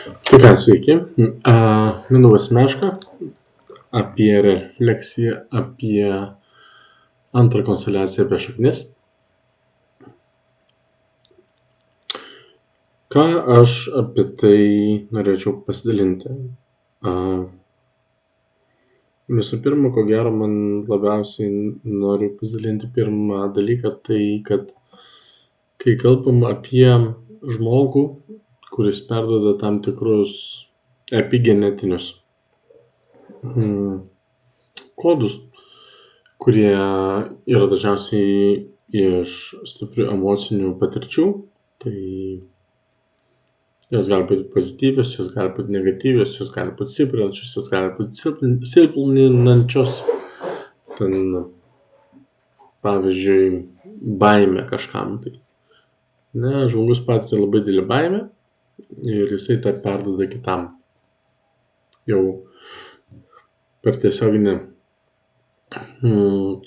Tai ką, sveiki. Mindaugas Meška apie refleksiją apie antrą konsteliaciją apie šaknis. Ką aš apie tai norėčiau pasidalinti? Visų pirma, ko gero, man labiausiai noriu pasidalinti pirmą dalyką, tai kad kai kalbam apie žmogų, kuris perduoda tam tikrus epigenetinius kodus, kurie yra dažniausiai iš stiprių emocinių patirčių, tai jos gali būti pozityvios, jos gali būti negatyvios, jos gali būti stiprinančios, jos gali būti silpninančios. Ten, pavyzdžiui, baimė kažkam tai. Ne, žmogus patiria labai didelį baimę ir jisai tą perduoda kitam. Jau per tiesioginę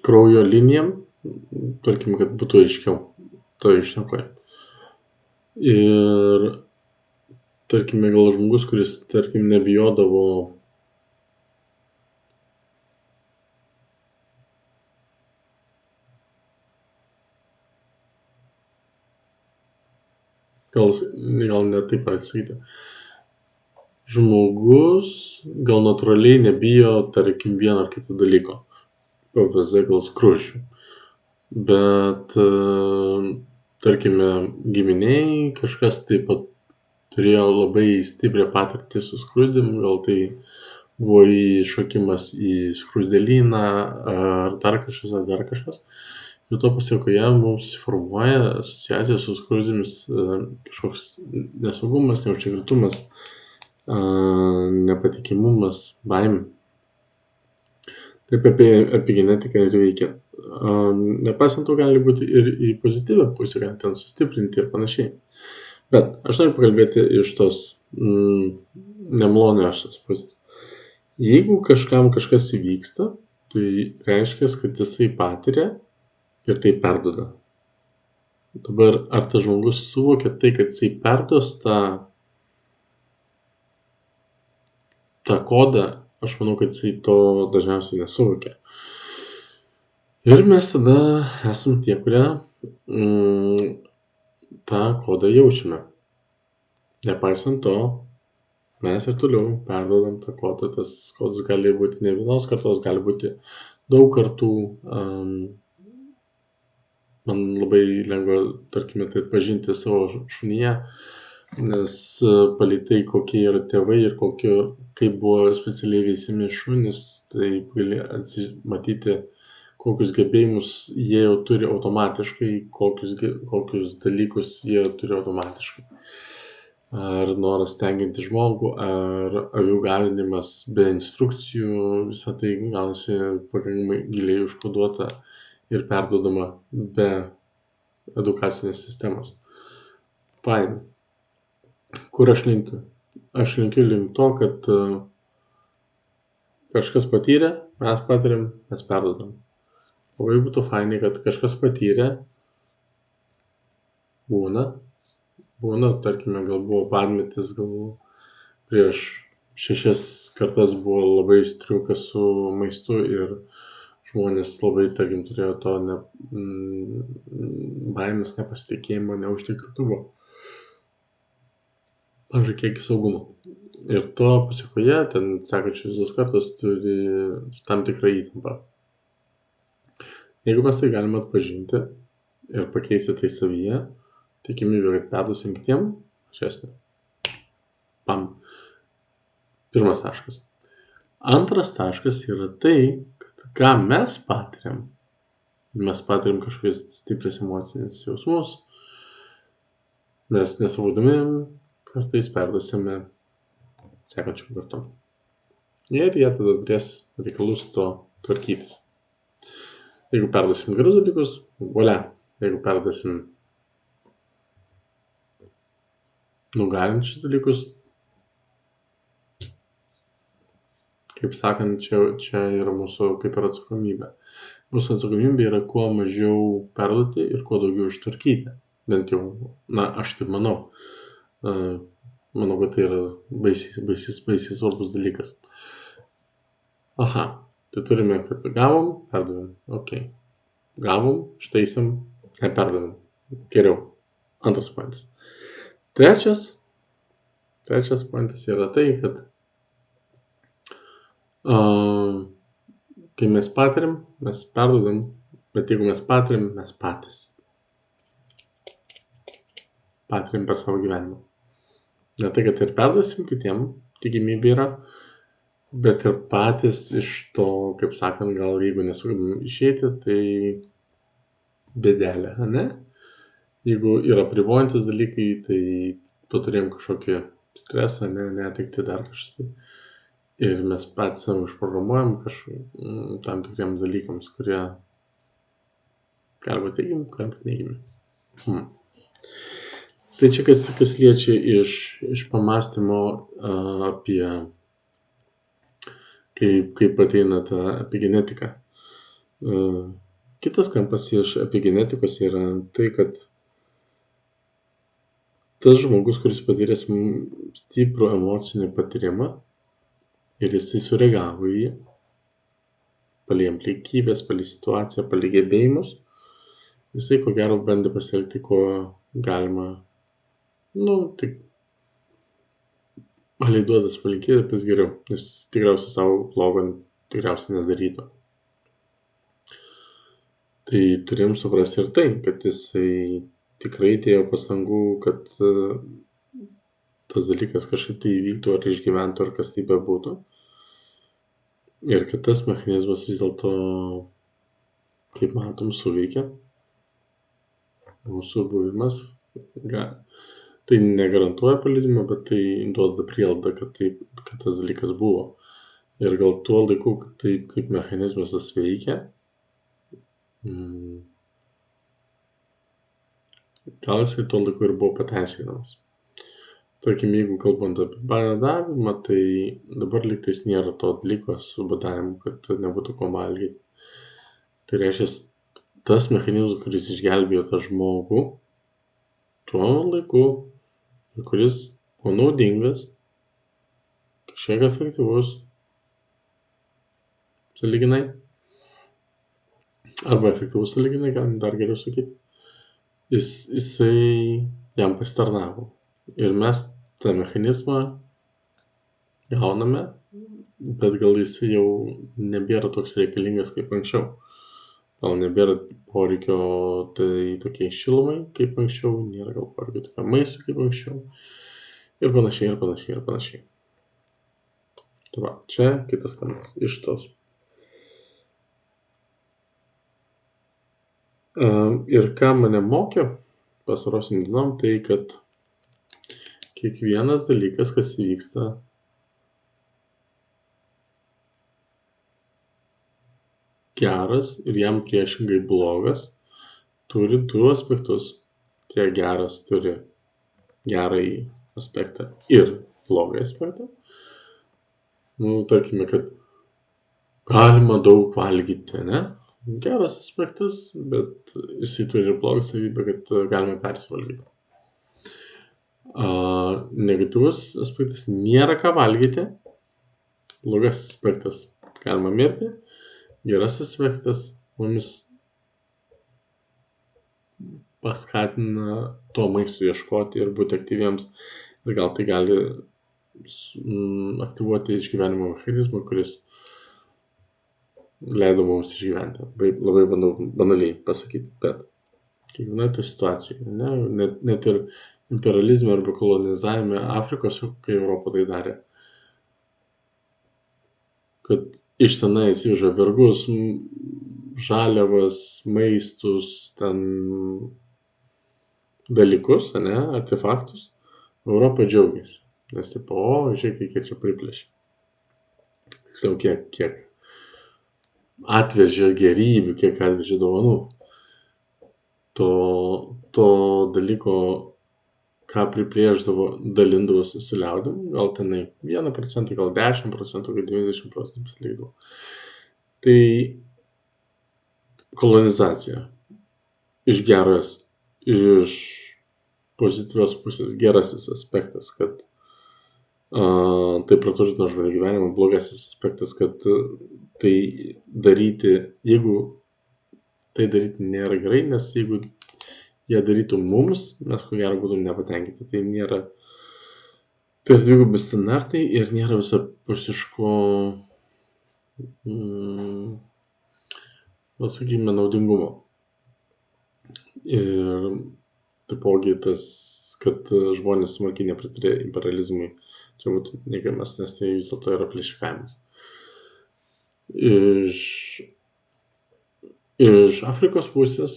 kraujo liniją, tarkim, kad būtų aiškiau to išnekoje. Ir tarkime, gal žmogus, kuris, tarkim, nebijodavo gal ne taip pasakyti. Žmogus gal natūraliai nebijo, tarkim, vieno ar kito dalyko. PVZ gal skruzdžių. Bet, tarkime, giminiai kažkas taip pat turėjo labai stiprią patirtį su skruzdėm, gal tai buvo įšokimas į skruzdėlyną ar dar kažkas. Ir to pasiekoje mums formuoja asociacija su skruzdėmis kažkoks nesaugumas, neužtikrintumas, nepatikimumas, baimė. Taip apie epigenetiką ir veikia. Nepaisant to, gali būti ir į pozityvę pusę, gali ten sustiprinti ir panašiai. Bet aš noriu pakalbėti iš tos nemaloniosios pusės. Jeigu kažkam kažkas įvyksta, tai reiškia, kad jisai patiria ir tai perduoda. Dabar, ar tas žmogus suvokia tai, kad jisai perduos tą kodą, aš manau, kad jisai to dažniausiai nesuvokia. Ir mes tada esam tie, kurie tą kodą jaučiame. Nepaisant to, mes ir toliau perduodam tą kodą. Tas kodas gali būti ne vienos kartos, gali būti daug kartų. Man labai lengva, tarkime, tai atpažinti savo šunyje, nes palei tai, kokie yra tėvai ir kaip buvo specialiai veisiami šunys, tai gali matyti, kokius gebėjimus jie jau turi automatiškai, kokius dalykus jie turi automatiškai. Ar noras tenkinti žmogų, ar avių gąsdinimas be instrukcijų, visą tai gaunasi pakankamai giliai užkoduota ir perduodama be edukacinės sistemos. Baimė. Kur aš linkiu? Aš linkiu link to, kad kažkas patyrė, mes patiriam, mes perduodam. Labai būtų fainai, kad kažkas patyrė, būna, tarkime, gal buvo badmetis, gal prieš 6 kartas buvo labai striukas su maistu ir žmonės labai, tarkim, turėjo to baimės, nepasitikėjimo, neužtikrintumo, mažai kiekį saugumo. Ir to pasiekoje, ten sekančios visos kartos turi tam tikrą įtampą. Jeigu mes tai galime atpažinti ir pakeisti tai savyje, tikimybė, kad perduosim kitiem, mažesnė. Pam. Pirmas taškas. Antras taškas yra tai, kad ką mes patiriam. Mes patiriam kažkokius stiprius emocinius jausmus. Mes nesuvokdami kartais perduosime sekančiom kartom. Ir jie tada turės reikalus to tvarkytis. Jeigu perduosim gerus dalykus, volia. Jeigu perduosim nugalinčius dalykus, kaip sakant, čia yra mūsų kaip ir atsakomybė. Mūsų atsakomybė yra kuo mažiau perduoti ir kuo daugiau ištvarkyti. Bent jau, aš taip manau. Manau, kad tai yra baisiai svarbus dalykas. Aha, tai turime, kad gavom, perdavėm. Ok. Gavom, ištaisėm, neperdavėm. Geriau. Antras pointas. Trečias pointas yra tai, kad kai mes patiriam, mes perdodam, bet jeigu mes patiriam, mes patys patiriam per savo gyvenimą. Ne tai, kad ir perduosim kitiem, tikimybė yra, bet ir patys iš to, kaip sakant, gal jeigu nesugebam išeiti, tai bėdelė, ne? Jeigu yra apribojantis dalykai, tai paturėjom kažkokį stresą, netekti dar kažkas. Ir mes patys save užprogramuojam tam tikriems dalykams, kurie gali būti teigiami, gali būti neigiami. Tai čia kas liečia iš pamąstymo apie kaip ateina ta epigenetika. Kitas kampas iš epigenetikos yra tai, kad tas žmogus, kuris patyrė stiprų emocinį patyrimą ir jisai sureagavo į jį, palei aplinkybės, palei situaciją, palei gebėjimus, jisai ko gero bandė pasielgti, ko galima, tik palei duotas palinkėtis geriau, nes tikriausiai savo blogo tikriausiai nedarytų. Tai turim suprasti ir tai, kad jisai tikrai dėjo pastangų, kad tas dalykas kažkaip tai įvyktų ar išgyventų, ar kas tai bebūtų. Ir kad tas mechanizmas vis dėlto, kaip matom, suveikia. Mūsų buvimas, tai negarantuoja paleidimo, bet tai duoda prielaidą, kad tas dalykas buvo. Ir gal tuo laiku, taip kaip mechanizmas tas veikia, gal jisai tuo laiku ir buvo pateisinamas. Tarkim, jeigu kalbant apie badavimą, tai dabar lygtais nėra to dalyko su badavimu, kad nebūtų ko valgyti. Tai reiškia, tas mechanizmas, kuris išgelbėjo tą žmogų tuo laiku, kuris buvo naudingas, kažkiek efektyvus, sąlyginai, arba efektyvus sąlyginai, galim dar geriau sakyti, jisai jam pasitarnavo. Ir mes tą mechanizmą gauname, bet gal jisai jau nebėra toks reikalingas kaip anksčiau. Gal nebėra poreikio tai tokiai šilumai kaip anksčiau, nėra gal poreikio tokiam maistui kaip anksčiau. Ir panašiai. Tai va, čia kitas kampas iš tos. Ir ką mane mokė pastarosiom dienom, tai kad kiekvienas dalykas, kas įvyksta, geras ir jam priešingai blogas, turi du aspektus. Tiek geras turi gerąjį aspektą ir blogąjį aspektą. Tarkime, kad galima daug valgyti, ne? Geras aspektas, bet jisai turi ir blogą savybę, kad galima persivalgyti. Negatyvus aspektas nėra ką valgyti, blogas aspektas galima mirti, geras aspektas mumis paskatina to maisto ieškoti ir būti aktyviems ir gal tai gali aktyvuoti išgyvenimo mechanizmą, kuris leido mums išgyventi. Labai banaliai pasakyti, bet kiekvienoje toje situacijoje, net ir imperializme arba kolonizavime Afrikos, kai Europa tai darė, kad iš tenai atsiveža vergus, žaliavas, maistus, ten dalykus, artefaktus, Europa džiaugiasi. Nes žiūrėk, kiek čia priplėšė. Tiksliau, kiek atvežė gerybių, kiek atvežė dovanų. To dalyko, ką priplėšdavo, dalindavosi su liaudim, gal tenai 1%, gal 10%, gal 90% pasilikdavo. Tai kolonizacija iš pozityvios pusės gerasis aspektas, kad Tai praturtino žmonių gyvenimą. Blogasis aspektas, kad tai daryti, jeigu tai daryti nėra gerai, nes jeigu jie darytų mums, mes ko gero būtum nepatenkinti. Tai nėra, tai yra dvigubi standartai ir nėra visapusiško, sakykime, naudingumo. Ir taipogi tas, kad žmonės smarkiai nepritarė imperializmui, čia būtų neigiamas, nes tai vis dėlto yra plėšikavimas. Iš Afrikos pusės,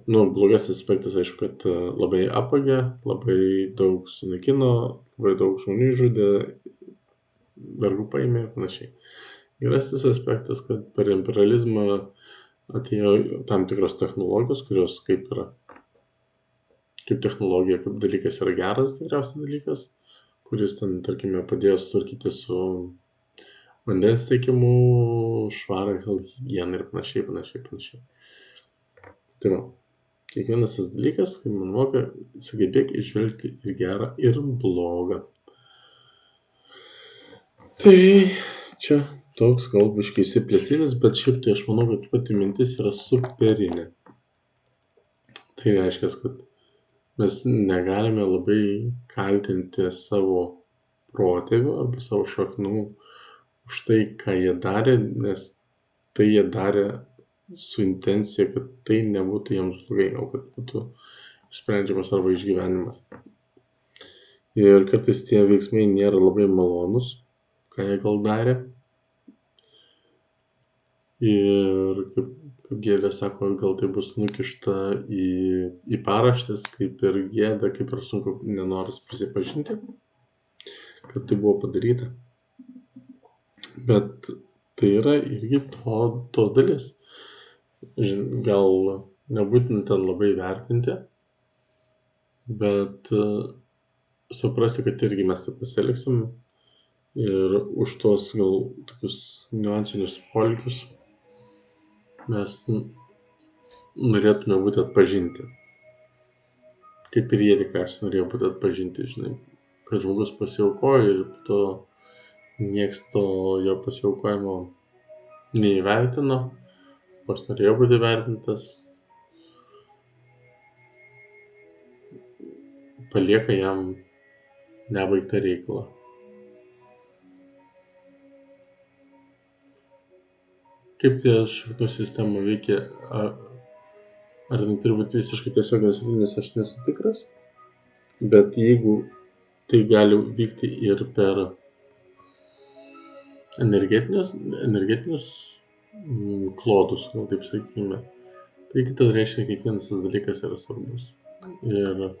blogasis aspektas, aišku, kad labai apvagė, labai daug sunaikino, labai daug žmonių žudė, vergų paėmė ir panašiai. Gerasis aspektas, kad per imperializmą atėjo tam tikros technologijos, kurios kaip technologija, kaip dalykas yra geras tikriausiai dalykas, kuris ten, tarkime, padėjo sutvarkyti su vandens tiekimu, švarą, higieną ir panašiai. Tai va, kiekvienas tas dalykas, kaip man moka, sugebėk išvelgti ir gerą, ir blogą. Tai čia toks gal biškai įsiplėstinis, bet šiaip tai aš manau, kad pati mintis yra superinė. Tai reiškia, kad mes negalime labai kaltinti savo protėvių arba savo šaknų už tai, ką jie darė, nes tai jie darė su intencija, kad tai nebūtų jiems blogai, o kad būtų sprendžiamas arba išgyvenimas. Ir kartais tie veiksmai nėra labai malonus, ką jie gal darė. Ir kaip Gėlė sako, gal tai bus nukišta į paraštes, kaip ir gėda, kaip ir sunku nenoras prisipažinti, kad tai buvo padaryta. Bet tai yra irgi to dalis. Gal nebūtina ten labai vertinti, bet suprasti, kad irgi mes taip pasielgsim ir už tos gal tokius niuansinius poelgius mes norėtume būti atpažinti. Kaip ir jie tikriausiai norėjo būti atpažinti, žinai, kad žmogus pasiaukojo ir po to nieks to jo pasiaukojimo neįvertino, o jis norėjo būti vertintas, palieka jam nebaigtą reikalą. Kaip tie šaknų sistema veikia, ar tai turi būti visiškai tiesioginis ryšys, aš nesu tikras, bet jeigu tai gali vykti ir per energetinius klodus, gal taip sakykime, tai kitas reiškia, kiekvienas tas dalykas yra svarbus. Ir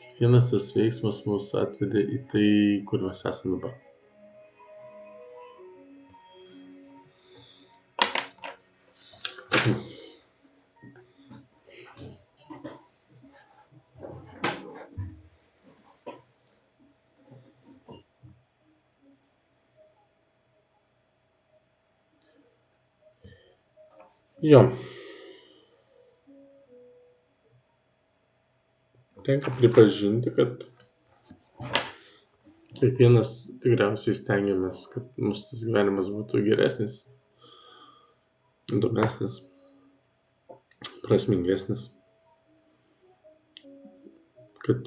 kiekvienas tas veiksmas mus atvedė į tai, kur mes esame dabar. Jo. Tenka pripažinti, kad kiekvienas tikriausiai stengiamės, kad mūsų tas gyvenimas būtų geresnis, įdomesnis, prasmingesnis, kad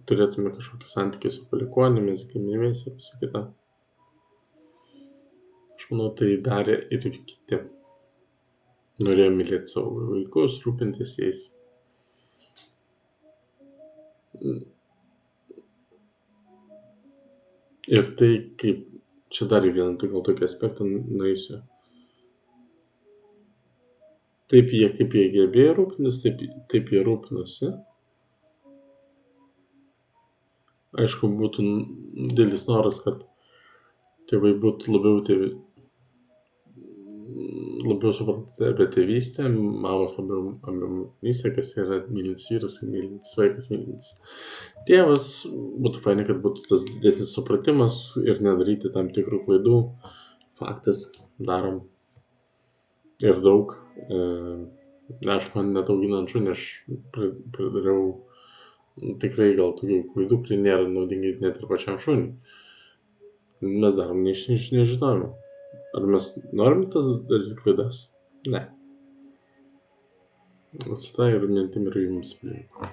turėtume kažkokį santykį su palikuonimis, giminėmis ir visa kita. Aš manau, tai darė ir kiti. Norėjo mylėti savo vaikus, rūpintis jais. Ir tai, kaip čia dar į vieną gal tokį aspektą nueisiu. Kaip jie gebėjo rūpintis, taip jie rūpinosi. Aišku, būtų didelis noras, kad tėvai būtų labiau suprantate apie tėvystę, mamos labiau apie motinystę, kas yra mylintis vyras, mylintis vaikas, mylintis tėvas. Būtų fainai, kad būtų tas didesnis supratimas ir nedaryti tam tikrų klaidų. Faktas, darom ir daug. Aš man net auginant šunį, aš pridariau tikrai gal tokių klaidų, kurie nėra naudingi net ir pačiam šuniui. Mes darom iš nežinojimo. Ar mes norim tas daryti klaidas? Ne. Vat šitą ir mintim ir jums palieku.